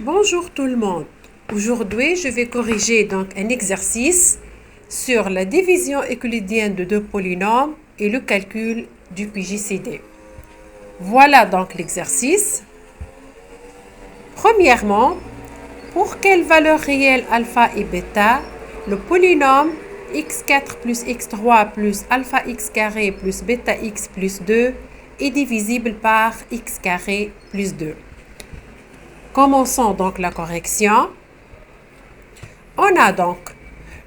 Bonjour tout le monde. Aujourd'hui, je vais corriger donc un exercice sur la division euclidienne de deux polynômes et le calcul du PJCD. Voilà donc l'exercice. Premièrement, pour quelle valeur réelle alpha et bêta, le polynôme x4 plus x3 plus alpha x carré plus bêta x plus 2 est divisible par x carré plus 2. Commençons donc la correction. On a donc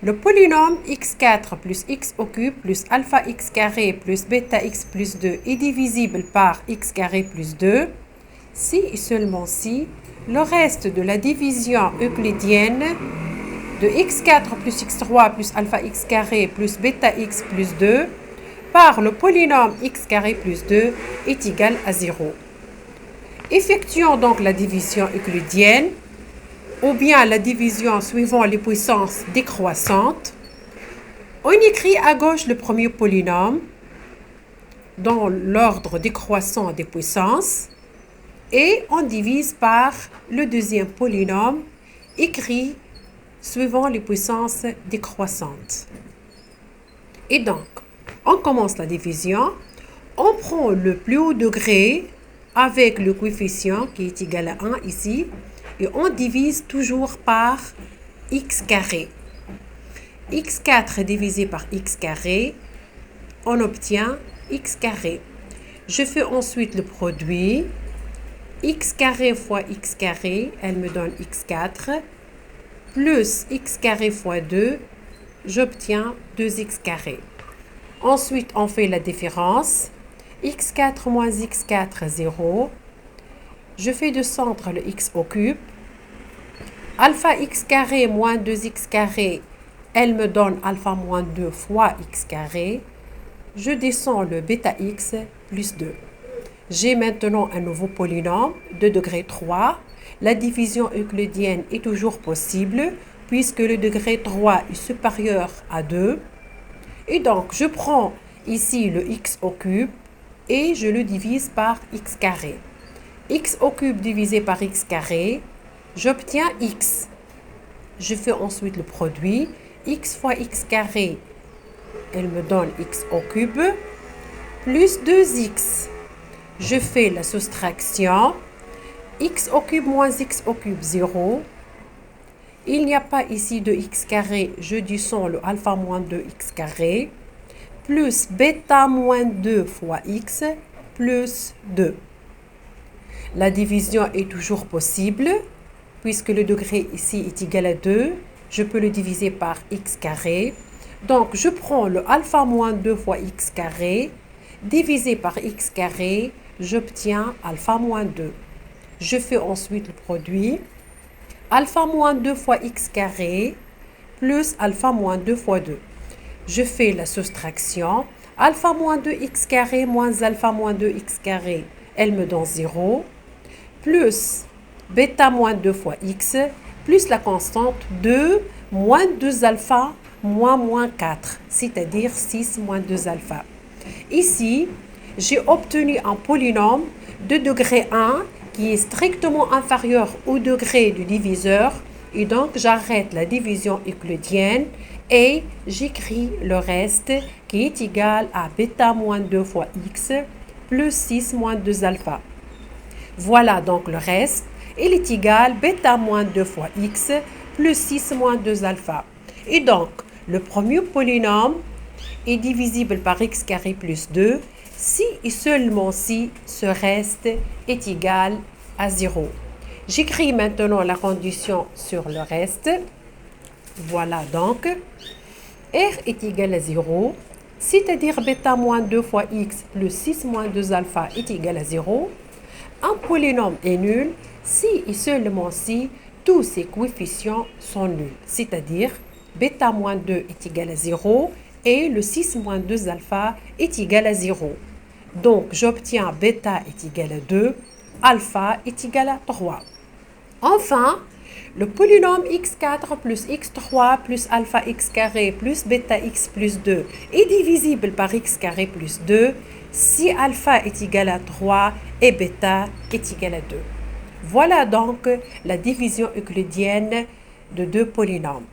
le polynôme x4 plus x au cube plus alpha x carré plus bêta x plus 2 est divisible par x carré plus 2 si et seulement si le reste de la division euclidienne de x4 plus x3 plus alpha x carré plus bêta x plus 2 par le polynôme x carré plus 2 est égal à 0. Effectuons donc la division euclidienne ou bien la division suivant les puissances décroissantes. On écrit à gauche le premier polynôme dans l'ordre décroissant des puissances et on divise par le deuxième polynôme écrit suivant les puissances décroissantes. Et donc, on commence la division. On prend le plus haut degré avec le coefficient qui est égal à 1 ici et on divise toujours par x carré. x4 divisé par x carré, on obtient x carré. Je fais ensuite le produit. X carré fois x carré, elle me donne x4, plus x carré fois 2, j'obtiens 2x carré. Ensuite, on fait la différence. x4 moins x4, 0. Je fais descendre le x au cube. Alpha x carré moins 2x carré, elle me donne alpha moins 2 fois x carré. Je descends le bêta x plus 2. J'ai maintenant un nouveau polynôme de degré 3. La division euclidienne est toujours possible puisque le degré 3 est supérieur à 2. Et donc, je prends ici le x au cube et je le divise par x carré. X au cube divisé par x carré, j'obtiens x. Je fais ensuite le produit. X fois x carré, elle me donne x au cube, plus 2x. Je fais la soustraction. X au cube moins x au cube, 0. Il n'y a pas ici de x carré, je descends le alpha moins 2x carré, plus bêta moins 2 fois x, plus 2. La division est toujours possible, puisque le degré ici est égal à 2. Je peux le diviser par x carré. Donc, je prends le alpha moins 2 fois x carré, divisé par x carré, j'obtiens alpha moins 2. Je fais ensuite le produit. Alpha moins 2 fois x carré, plus alpha moins 2 fois 2. Je fais la soustraction. Alpha moins 2x carré moins alpha moins 2x carré, elle me donne 0. Plus bêta moins 2 fois x, plus la constante 2 moins 2 alpha moins 4, c'est-à-dire 6 moins 2 alpha. Ici, j'ai obtenu un polynôme de degré 1 qui est strictement inférieur au degré du diviseur et donc j'arrête la division euclidienne et j'écris le reste qui est égal à bêta moins 2 fois x plus 6 moins 2 alpha. Voilà donc le reste. Il est égal bêta moins 2 fois x plus 6 moins 2 alpha. Et donc, le premier polynôme est divisible par x carré plus 2 si et seulement si ce reste est égal à 0. J'écris maintenant la condition sur le reste. Voilà donc. R est égal à 0, c'est-à-dire bêta moins 2 fois x plus 6 moins 2 alpha est égal à 0. Un polynôme est nul si et seulement si tous ses coefficients sont nuls, c'est-à-dire bêta moins 2 est égal à 0 et le 6 moins 2 alpha est égal à 0. Donc, j'obtiens bêta est égal à 2, alpha est égal à 3. Enfin, le polynôme x4 plus x3 plus alpha x carré plus bêta x plus 2 est divisible par x carré plus 2 si alpha est égal à 3 et bêta est égal à 2. Voilà donc la division euclidienne de deux polynômes.